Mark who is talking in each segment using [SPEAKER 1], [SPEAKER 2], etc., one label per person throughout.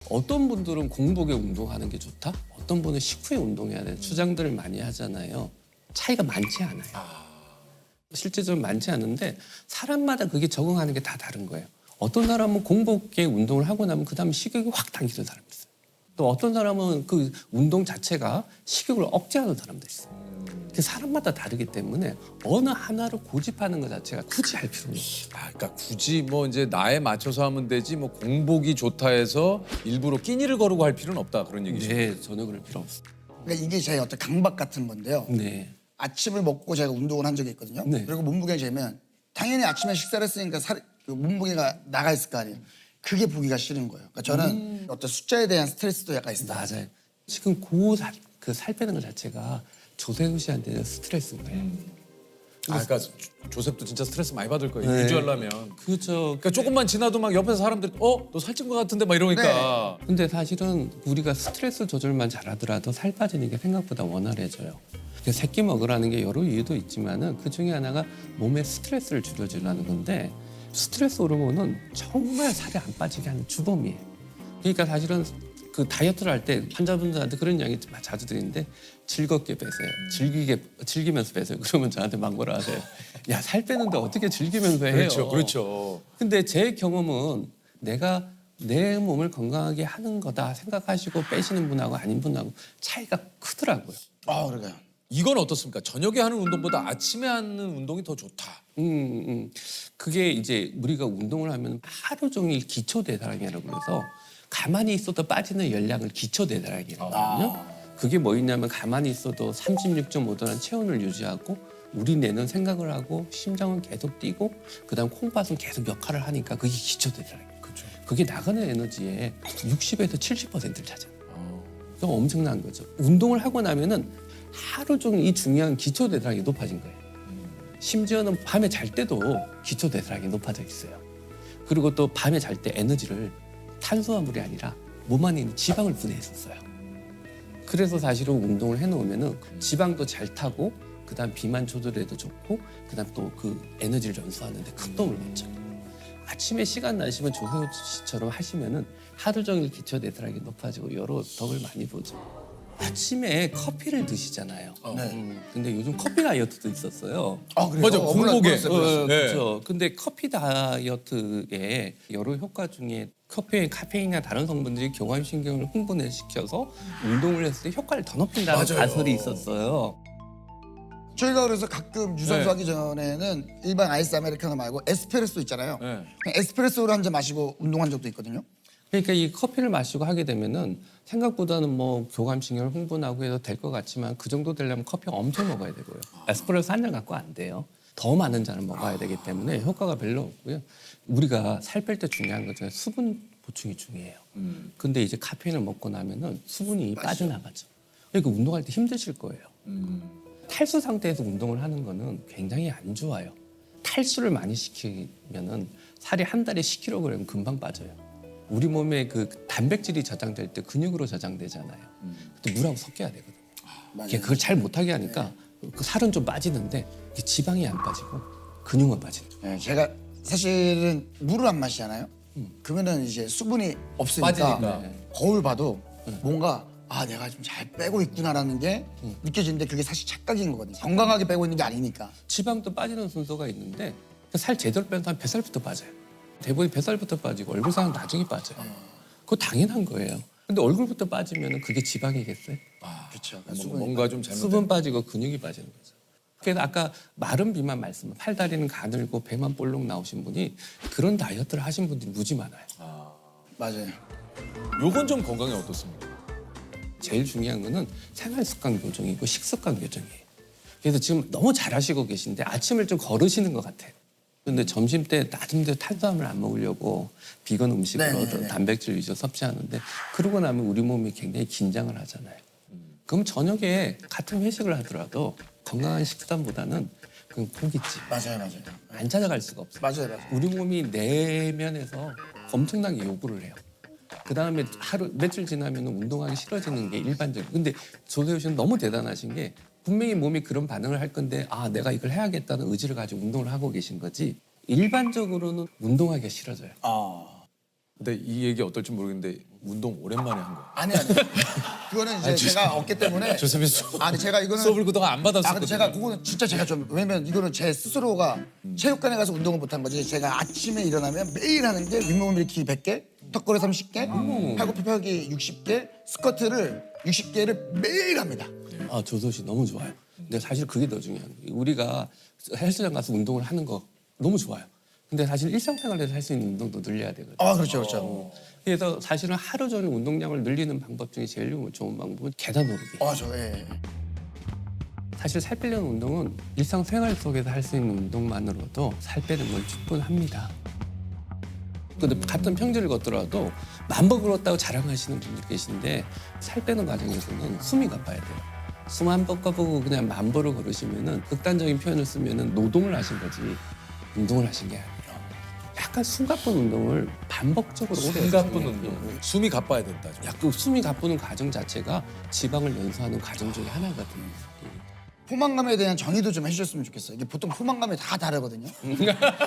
[SPEAKER 1] 어떤 분들은 공복에 운동하는 게 좋다? 어떤 분은 식후에 운동해야 돼. 주장들을 많이 하잖아요. 차이가 많지 않아요. 실제적으로 많지 않은데 사람마다 그게 적응하는 게 다 다른 거예요. 어떤 사람은 공복에 운동을 하고 나면 그 다음에 식욕이 확 당기는 사람이 있어요. 또 어떤 사람은 그 운동 자체가 식욕을 억제하는 사람도 있어요. 그 사람마다 다르기 때문에 어느 하나를 고집하는 것 자체가 굳이 할 필요는 없어요.
[SPEAKER 2] 아, 그러니까 굳이 뭐 이제 나에 맞춰서 하면 되지 뭐 공복이 좋다 해서 일부러 끼니를 거르고 할 필요는 없다 그런 얘기죠.
[SPEAKER 1] 네, 전혀 그럴 필요 없어요.
[SPEAKER 3] 그러니까 이게 제 어떤 강박 같은 건데요.
[SPEAKER 1] 네.
[SPEAKER 3] 아침을 먹고 제가 운동을 한 적이 있거든요.
[SPEAKER 1] 네.
[SPEAKER 3] 그리고 몸무게가 재면 당연히 아침에 식사를 했으니까 그 몸무게가 나가 있을 거 아니에요. 그게 보기가 싫은 거예요. 그러니까 저는 어떤 숫자에 대한 스트레스도 약간 있어요.
[SPEAKER 1] 맞아요. 지금 그 살 빼는 것 자체가 조세호 씨한테는 스트레스인 거예요.
[SPEAKER 2] 아, 그러니까 조셉도 진짜 스트레스 많이 받을 거예요.
[SPEAKER 1] 네.
[SPEAKER 2] 유지하려면.
[SPEAKER 1] 그렇죠.
[SPEAKER 2] 그러니까 조금만 지나도 막 옆에서 사람들이 너 살찐 것 같은데 막 이러니까.
[SPEAKER 1] 근데 사실은 우리가 스트레스 조절만 잘하더라도 살 빠지는 게 생각보다 원활해져요. 새끼 먹으라는 게 여러 이유도 있지만은 그 중에 하나가 몸의 스트레스를 줄여주라는 건데 스트레스 호르몬은 정말 살이 안 빠지게 하는 주범이에요. 그러니까 사실은 그 다이어트를 할 때 환자분들한테 그런 이야기 자주 드리는데 즐겁게 빼세요. 즐기면서 빼세요. 그러면 저한테 막 뭐라 하세요. 야, 살 빼는데 어떻게 즐기면서 해요?
[SPEAKER 2] 그렇죠, 그렇죠.
[SPEAKER 1] 근데 제 경험은 내가 내 몸을 건강하게 하는 거다 생각하시고 빼시는 분하고 아닌 분하고 차이가 크더라고요.
[SPEAKER 3] 그러니까요.
[SPEAKER 2] 이건 어떻습니까? 저녁에 하는 운동보다 아침에 하는 운동이 더 좋다.
[SPEAKER 1] 그게 이제 우리가 운동을 하면 하루 종일 기초 대사량이라고 해서 가만히 있어도 빠지는 열량을 기초 대사량이라고 하거든요. 그게 뭐였냐면 가만히 있어도 36.5도라는 체온을 유지하고 우리 뇌는 생각을 하고 심장은 계속 뛰고 그다음 콩팥은 계속 역할을 하니까 그게 기초 대사량이에요.
[SPEAKER 2] 그렇죠.
[SPEAKER 1] 그게 나가는 에너지의 60에서 70%를 차지해요. 그거 엄청난 거죠. 운동을 하고 나면은 하루 종일 이 중요한 기초 대사량이 높아진 거예요. 심지어는 밤에 잘 때도 기초 대사량이 높아져 있어요. 그리고 또 밤에 잘 때 에너지를 탄수화물이 아니라 몸 안에 있는 지방을 분해했었어요. 그래서 사실은 운동을 해놓으면은 지방도 잘 타고 그다음 비만 조절에도 좋고 그다음 또 그 에너지를 연소하는데 큰 도움을 받죠. 아침에 시간 나시면 조세호 씨처럼 하시면은 하루 종일 기초 대사량이 높아지고 여러 덕을 많이 보죠. 아침에 커피를 드시잖아요. 근데 요즘 커피 다이어트도 있었어요.
[SPEAKER 3] 그래요?
[SPEAKER 2] 맞아, 공복에.
[SPEAKER 3] 몰랐어요.
[SPEAKER 2] 네.
[SPEAKER 1] 그렇죠. 근데 커피 다이어트의 여러 효과 중에 커피에 카페인이나 다른 성분들이 경감신경을 흥분시켜서 운동을 했을 때 효과를 더 높인다는
[SPEAKER 2] 맞아요.
[SPEAKER 1] 가설이 있었어요.
[SPEAKER 3] 저희가 그래서 가끔 유산소
[SPEAKER 2] 네.
[SPEAKER 3] 하기 전에는 일반 아이스 아메리카노 말고 에스프레소 있잖아요.
[SPEAKER 2] 네.
[SPEAKER 3] 그냥 에스프레소를 한 잔 마시고 운동한 적도 있거든요.
[SPEAKER 1] 그러니까 이 커피를 마시고 하게 되면은 생각보다는 뭐 교감신경을 흥분하고 해도 될 것 같지만 그 정도 되려면 커피 엄청 먹어야 되고요. 에스프레소 한 잔 갖고 안 돼요. 더 많은 잔을 먹어야 되기 때문에 효과가 별로 없고요. 우리가 살 뺄 때 중요한 것 중에 수분 보충이 중요해요. 근데 이제 카페인을 먹고 나면은 수분이 빠져나가죠. 그러니까 운동할 때 힘드실 거예요. 탈수 상태에서 운동을 하는 거는 굉장히 안 좋아요. 탈수를 많이 시키면은 살이 한 달에 10kg 금방 빠져요. 우리 몸에 그 단백질이 저장될 때 근육으로 저장되잖아요. 그때 물하고 섞여야 되거든요.
[SPEAKER 3] 맞아요.
[SPEAKER 1] 그걸 잘 못하게 하니까 그 살은 좀 빠지는데 이게 지방이 안 빠지고 근육만 빠지는 거예요.
[SPEAKER 3] 네, 제가 사실은 물을 안 마시잖아요. 그러면은 이제 수분이 없으니까
[SPEAKER 2] 빠지니까.
[SPEAKER 3] 거울 봐도 뭔가 내가 좀 잘 빼고 있구나라는 게 느껴지는데 그게 사실 착각인 거거든요. 건강하게 빼고 있는 게 아니니까.
[SPEAKER 1] 지방도 빠지는 순서가 있는데 살 제대로 빼는 사람 뱃살부터 빠져요. 대부분 뱃살부터 빠지고 얼굴살은 나중에 빠져요. 그거 당연한 거예요. 근데 얼굴부터 빠지면 그게 지방이겠어요?
[SPEAKER 3] 그렇죠.
[SPEAKER 2] 뭔가 좀 잘못.
[SPEAKER 1] 수분 빠지고 근육이 빠지는 거죠. 그래서 아까 마른 비만 말씀, 팔다리는 가늘고 배만 볼록 나오신 분이 그런 다이어트를 하신 분들이 무지 많아요.
[SPEAKER 3] 맞아요.
[SPEAKER 2] 요건 좀 건강에 어떻습니까?
[SPEAKER 1] 제일 중요한 거는 생활 습관 교정이고 식습관 교정이에요. 그래서 지금 너무 잘하시고 계신데 아침을 좀 거르시는 것 같아요. 근데 점심 때 나름대로 탄수화물 안 먹으려고 비건 음식으로
[SPEAKER 3] 네네네.
[SPEAKER 1] 단백질 위주로 섭취하는데 그러고 나면 우리 몸이 굉장히 긴장을 하잖아요. 그럼 저녁에 같은 회식을 하더라도 건강한 식단보다는 그냥 고깃집
[SPEAKER 3] 맞아요.
[SPEAKER 1] 안 찾아갈 수가 없어요.
[SPEAKER 3] 맞아요.
[SPEAKER 1] 우리 몸이 내면에서 엄청나게 요구를 해요. 그 다음에 하루 며칠 지나면 운동하기 싫어지는 게 일반적이에요. 근데 조세호 씨는 너무 대단하신 게 분명히 몸이 그런 반응을 할 건데 내가 이걸 해야겠다는 의지를 가지고 운동을 하고 계신 거지 일반적으로는 운동하기가 싫어져요.
[SPEAKER 2] 근데 이 얘기 어떨지 모르겠는데 운동 오랜만에 한 거야.
[SPEAKER 3] 아니. 그거는 이제 제가 없기 때문에.
[SPEAKER 2] 조셉이 수업.
[SPEAKER 3] 아니 제가 이거는.
[SPEAKER 2] 수업을 그동안 안
[SPEAKER 3] 아 근데
[SPEAKER 2] 받았었거든요.
[SPEAKER 3] 제가 그거는 진짜 제가 좀 왜냐면 이거는 제 스스로가 체육관에 가서 운동을 못한 거지. 제가 아침에 일어나면 매일 하는 게 윗몸 일으키기 100개, 턱걸이 30개, 팔굽혀 펴기 60개, 스쿼트를 60개를 매일 합니다.
[SPEAKER 1] 아, 조도시 너무 좋아요. 근데 사실 그게 더 중요한 거예요. 우리가 헬스장 가서 운동을 하는 거 너무 좋아요. 근데 사실 일상생활에서 할 수 있는 운동도 늘려야 되거든요.
[SPEAKER 3] 아 그렇죠, 그렇죠.
[SPEAKER 1] 그래서 사실은 하루 종일 운동량을 늘리는 방법 중에 제일 좋은 방법은 계단 오르기.
[SPEAKER 3] 예.
[SPEAKER 1] 사실 살 빼려는 운동은 일상생활 속에서 할 수 있는 운동만으로도 살 빼는 건 충분합니다. 근데 같은 평지를 걷더라도 만보 걸었다고 자랑하시는 분들 계신데 살 빼는 과정에서는 숨이 가빠야 돼요. 숨 한 번 꺼보고 그냥 만보를 걸으시면은 극단적인 표현을 쓰면은 노동을 하신 거지 운동을 하신 게 아니라 약간 숨 가쁜 운동을 반복적으로 오래
[SPEAKER 2] 숨 가쁜
[SPEAKER 1] 해서
[SPEAKER 2] 운동. 숨이 가빠야 된다. 좀.
[SPEAKER 1] 약간 숨이 가쁘는 과정 자체가 지방을 연소하는 과정 중에 하나거든요.
[SPEAKER 3] 포만감에 대한 정의도 좀 해주셨으면 좋겠어요. 이게 보통 포만감이 다 다르거든요. 그러니까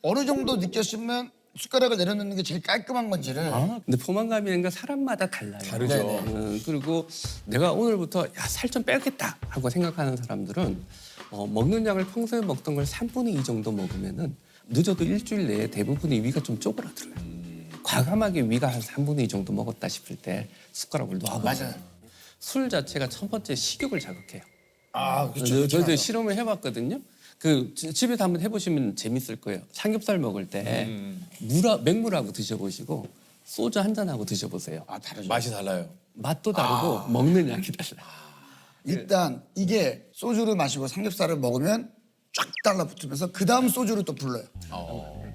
[SPEAKER 3] 어느 정도 느꼈으면 숟가락을 내려놓는 게 제일 깔끔한 건지를.
[SPEAKER 1] 근데 포만감이라는 건 사람마다 달라요.
[SPEAKER 2] 다르죠.
[SPEAKER 3] 네네.
[SPEAKER 1] 그리고 내가 오늘부터 살 좀 빼겠다 하고 생각하는 사람들은 먹는 양을 평소에 먹던 걸 3분의 2 정도 먹으면은 늦어도 일주일 내에 대부분의 위가 좀 쪼그라들어요. 과감하게 위가 한 3분의 2 정도 먹었다 싶을 때 숟가락을 놔봐요.
[SPEAKER 3] 맞아요.
[SPEAKER 1] 술 자체가 첫 번째 식욕을 자극해요.
[SPEAKER 3] 아 그렇죠.
[SPEAKER 1] 저도 실험을 해봤거든요. 그 집에서 한번 해보시면 재밌을 거예요. 삼겹살 먹을 때 맹물하고 드셔보시고 소주 한 잔하고 드셔보세요.
[SPEAKER 3] 아 다르죠.
[SPEAKER 2] 맛이 달라요.
[SPEAKER 1] 맛도 다르고 먹는 양이 달라요.
[SPEAKER 3] 일단 이게 소주를 마시고 삼겹살을 먹으면 쫙 달라붙으면서 그 다음 소주를 또 불러요.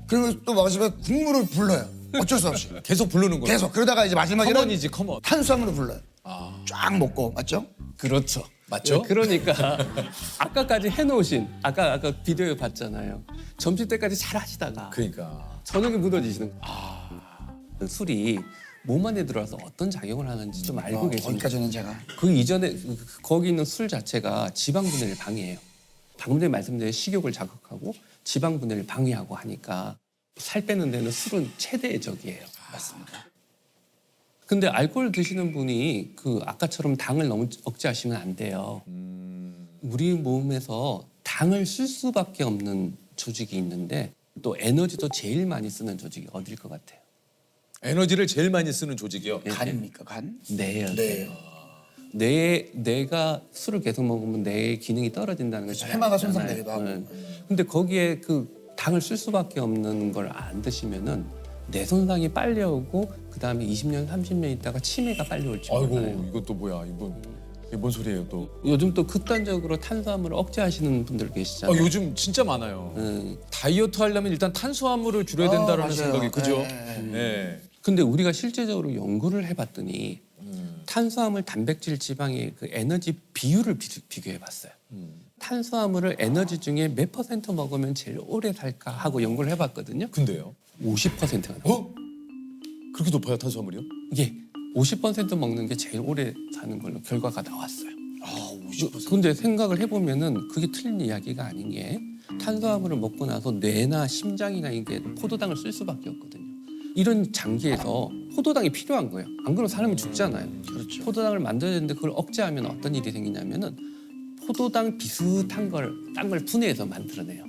[SPEAKER 3] 그리고 또 마시면 국물을 불러요. 어쩔 수 없이.
[SPEAKER 2] 계속 부르는 거예요.
[SPEAKER 3] 계속 그러다가 이제 마지막에는
[SPEAKER 2] 커먼이지 커먼.
[SPEAKER 3] 탄수화물을 불러요. 쫙 먹고 맞죠?
[SPEAKER 1] 그렇죠.
[SPEAKER 2] 맞죠?
[SPEAKER 1] 그러니까 아까까지 해놓으신 아까 비디오 봤잖아요. 점심 때까지 잘 하시다가
[SPEAKER 2] 그러니까.
[SPEAKER 1] 저녁에 무너지시는 거예요. 술이 몸 안에 들어와서 어떤 작용을 하는지 좀 알고 계신가요?
[SPEAKER 3] 거기까지는 제가.
[SPEAKER 1] 그 이전에 거기 있는 술 자체가 지방 분해를 방해해요. 방금 전에 말씀드린 식욕을 자극하고 지방 분해를 방해하고 하니까 살 빼는 데는 술은 최대의 적이에요.
[SPEAKER 3] 맞습니다.
[SPEAKER 1] 근데 알코올 드시는 분이 그 아까처럼 당을 너무 억제하시면 안 돼요. 우리 몸에서 당을 쓸 수밖에 없는 조직이 있는데 또 에너지도 제일 많이 쓰는 조직이 어딜 것 같아요?
[SPEAKER 2] 에너지를 제일 많이 쓰는 조직이요.
[SPEAKER 3] 간입니까 간?
[SPEAKER 1] 뇌예요.
[SPEAKER 3] 네.
[SPEAKER 1] 뇌가 술을 계속 먹으면 뇌의 기능이 떨어진다는 걸 잘
[SPEAKER 3] 해마가
[SPEAKER 1] 알잖아요.
[SPEAKER 3] 손상되기도 하고.
[SPEAKER 1] 네. 근데 거기에 그 당을 쓸 수밖에 없는 걸 안 드시면은 뇌 손상이 빨리 오고 그 다음에 20년, 30년 있다가 치매가 빨리 올지 몰라요.
[SPEAKER 2] 아이고 이것도 뭐야 이게 뭔 소리예요 또?
[SPEAKER 1] 요즘 또 극단적으로 탄수화물을 억제하시는 분들 계시잖아요.
[SPEAKER 2] 요즘 진짜 많아요.
[SPEAKER 1] 음.
[SPEAKER 2] 다이어트 하려면 일단 탄수화물을 줄여야 된다는
[SPEAKER 3] 맞아요.
[SPEAKER 2] 생각이 그죠?
[SPEAKER 3] 네.
[SPEAKER 2] 네.
[SPEAKER 1] 근데 우리가 실제적으로 연구를 해봤더니 탄수화물, 단백질, 지방의 그 에너지 비율을 비교해봤어요. 탄수화물을 에너지 중에 몇 퍼센트 먹으면 제일 오래 살까 하고 연구를 해봤거든요.
[SPEAKER 2] 근데요?
[SPEAKER 1] 50%가 나와요.
[SPEAKER 2] 그렇게 높아요 탄수화물이요?
[SPEAKER 1] 예, 50% 먹는 게 제일 오래 사는 걸로 결과가 나왔어요. 50%. 근데 생각을 해보면은 그게 틀린 이야기가 아닌 게 탄수화물을 먹고 나서 뇌나 심장이나 이게 포도당을 쓸 수밖에 없거든요. 이런 장기에서 포도당이 필요한 거예요. 안 그러면 사람이 죽잖아요.
[SPEAKER 3] 그렇죠.
[SPEAKER 1] 포도당을 만들어야 되는데 그걸 억제하면 어떤 일이 생기냐면은 포도당 비슷한 걸 딴 걸 분해해서 만들어내요.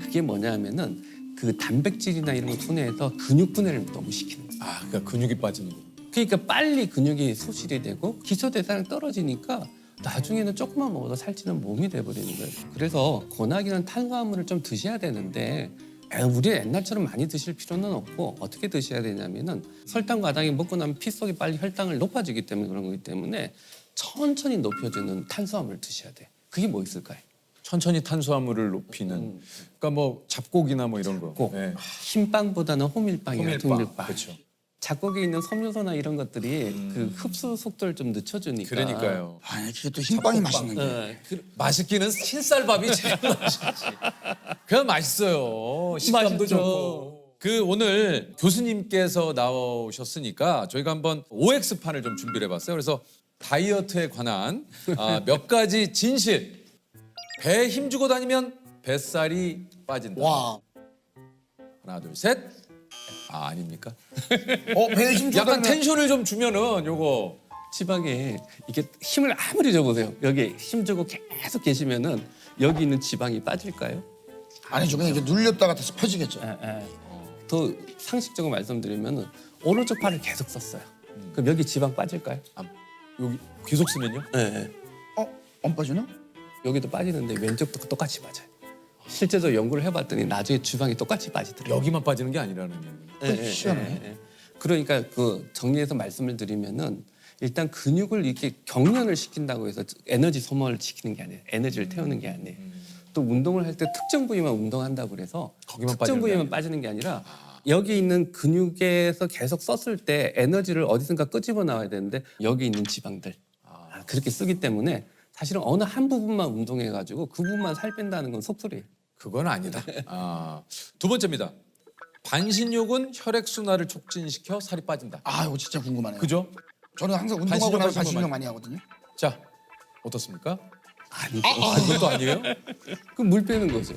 [SPEAKER 1] 그게 뭐냐면은 그 단백질이나 이런 걸 분해해서 근육 분해를 너무 시키는 거예요.
[SPEAKER 2] 그러니까 근육이 빠지는 거.
[SPEAKER 1] 그러니까 빨리 근육이 소실이 되고 기초 대사량이 떨어지니까 나중에는 조금만 먹어도 살찌는 몸이 돼버리는 거예요. 그래서 권하기는 탄수화물을 좀 드셔야 되는데 우리 옛날처럼 많이 드실 필요는 없고 어떻게 드셔야 되냐면은 설탕 과당이 먹고 나면 피 속에 빨리 혈당을 높아지기 때문에 그런 거기 때문에 천천히 높여주는 탄수화물을 드셔야 돼요. 그게 뭐 있을까요?
[SPEAKER 2] 천천히 탄수화물을 높이는. 그러니까 뭐 잡곡이나 뭐 이런 거.
[SPEAKER 1] 꼭
[SPEAKER 2] 네.
[SPEAKER 1] 흰빵보다는 호밀빵이나 둥밀빵.
[SPEAKER 2] 그렇죠.
[SPEAKER 1] 잡곡에 있는 섬유소나 이런 것들이 그 흡수 속도를 좀 늦춰주니까.
[SPEAKER 2] 그러니까요.
[SPEAKER 3] 아니 그게 또 흰빵이 맛있는 게.
[SPEAKER 2] 맛있기는 흰쌀밥이 제일 맛있지. 그냥 맛있어요. 식감도
[SPEAKER 1] 맛있죠.
[SPEAKER 2] 좋고. 그 오늘 교수님께서 나오셨으니까 저희가 한번 OX판을 좀 준비를 해봤어요. 그래서 다이어트에 관한 몇 가지 진실. 배에 힘주고 다니면 뱃살이 빠진다.
[SPEAKER 3] 와.
[SPEAKER 2] 하나 둘 셋. 아, 아닙니까?
[SPEAKER 3] 배에 힘
[SPEAKER 2] 약간
[SPEAKER 3] 주면
[SPEAKER 2] 텐션을 좀 주면은 요거
[SPEAKER 1] 지방에 이게 힘을 아무리 줘보세요. 여기 힘 주고 계속 계시면은 여기 있는 지방이 빠질까요?
[SPEAKER 3] 아니죠. 그냥 이렇게 눌렸다가 다시 펴지겠죠.
[SPEAKER 1] 더 상식적으로 말씀드리면은 오른쪽 팔을 계속 썼어요. 그럼 여기 지방 빠질까요?
[SPEAKER 2] 여기 계속 쓰면요?
[SPEAKER 1] 네.
[SPEAKER 3] 안 빠지나?
[SPEAKER 1] 여기도 빠지는데 왼쪽도 똑같이 빠져요. 실제로 연구를 해봤더니 나중에 지방이 똑같이 빠지더라고요.
[SPEAKER 2] 여기만 빠지는 게 아니라는 얘기예요.
[SPEAKER 3] 희한하네.
[SPEAKER 1] 그러니까 그 정리해서 말씀을 드리면은 일단 근육을 이렇게 경련을 시킨다고 해서 에너지 소모를 시키는 게 아니에요. 에너지를 태우는 게 아니에요. 또 운동을 할 때 특정 부위만 운동한다고 그래서
[SPEAKER 2] 거기만
[SPEAKER 1] 특정
[SPEAKER 2] 빠지는 게
[SPEAKER 1] 부위만 빠지는 게 아니라 여기 있는 근육에서 계속 썼을 때 에너지를 어디선가 끄집어 나와야 되는데 여기 있는 지방들 그렇게 쓰기 때문에 사실은 어느 한 부분만 운동해가지고 그 부분만 살 뺀다는 건 속설이에요.
[SPEAKER 2] 그건 아니다. 두 번째입니다. 반신욕은 혈액 순환을 촉진시켜 살이 빠진다.
[SPEAKER 3] 이거 진짜 궁금하네요.
[SPEAKER 2] 그죠?
[SPEAKER 3] 저는 항상 운동하고
[SPEAKER 2] 반신욕
[SPEAKER 3] 나서
[SPEAKER 2] 하시는 거
[SPEAKER 3] 반신욕 많이 하거든요.
[SPEAKER 2] 자, 어떻습니까?
[SPEAKER 1] 아니,
[SPEAKER 2] 그것도 아니에요?
[SPEAKER 1] 그 물 빼는 거죠.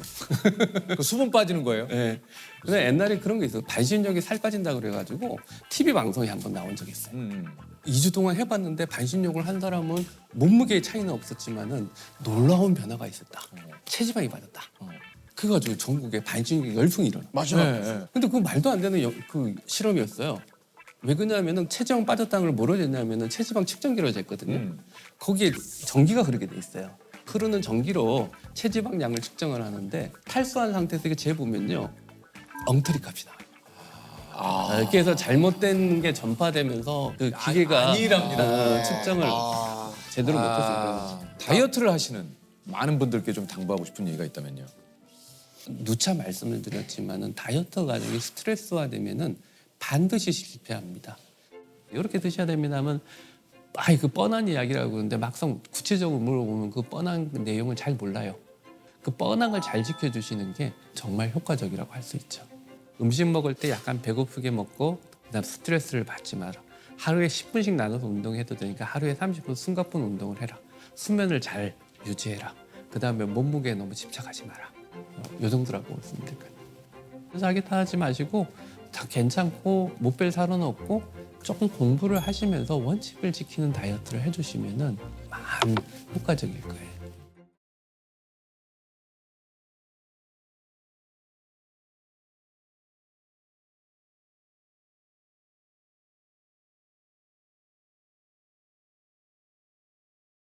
[SPEAKER 2] 그 수분 빠지는 거예요?
[SPEAKER 1] 네. 근데 옛날에 그런 게 있어요. 반신욕이 살 빠진다 그래가지고 TV 방송에 한 번 나온 적이 있어요. 2주 동안 해봤는데 반신욕을 한 사람은 몸무게의 차이는 없었지만은 놀라운 변화가 있었다. 체지방이 빠졌다. 그래가지고 전국에 반신욕 열풍이 일어나.
[SPEAKER 3] 맞아요.
[SPEAKER 2] 네.
[SPEAKER 1] 근데 그 말도 안 되는 그 실험이었어요. 왜 그러냐면은 체지방 빠졌다는 걸 뭐로 쟀냐면은 체지방 측정기로 쟀거든요. 거기에 전기가 그렇게 돼 있어요. 흐르는 전기로 체지방 양을 측정을 하는데 탈수한 상태에서 이게 재보면요 엉터리 값이 나와요. 그래서 잘못된 게 전파되면서 그 기계가
[SPEAKER 2] 아니랍니다.
[SPEAKER 1] 측정을 제대로 못했어요.
[SPEAKER 2] 다이어트를 하시는 많은 분들께 좀 당부하고 싶은 얘기가 있다면요.
[SPEAKER 1] 누차 말씀을 드렸지만은 다이어트 과정이 스트레스화되면은 반드시 실패합니다. 이렇게 드셔야 됩니다면 그 뻔한 이야기라고 그러는데 막상 구체적으로 물어보면 그 뻔한 내용을 잘 몰라요. 그 뻔한 걸 잘 지켜주시는 게 정말 효과적이라고 할 수 있죠. 음식 먹을 때 약간 배고프게 먹고 그다음 스트레스를 받지 마라. 하루에 10분씩 나눠서 운동해도 되니까 하루에 30분 숨가쁜 운동을 해라. 수면을 잘 유지해라. 그다음에 몸무게에 너무 집착하지 마라. 이 정도라고 말씀드릴 거예요. 자기 탓하지 마시고 다 괜찮고 못 뺄 살은 없고 조금 공부를 하시면서 원칙을 지키는 다이어트를 해주시면은 많이 효과적일 거예요.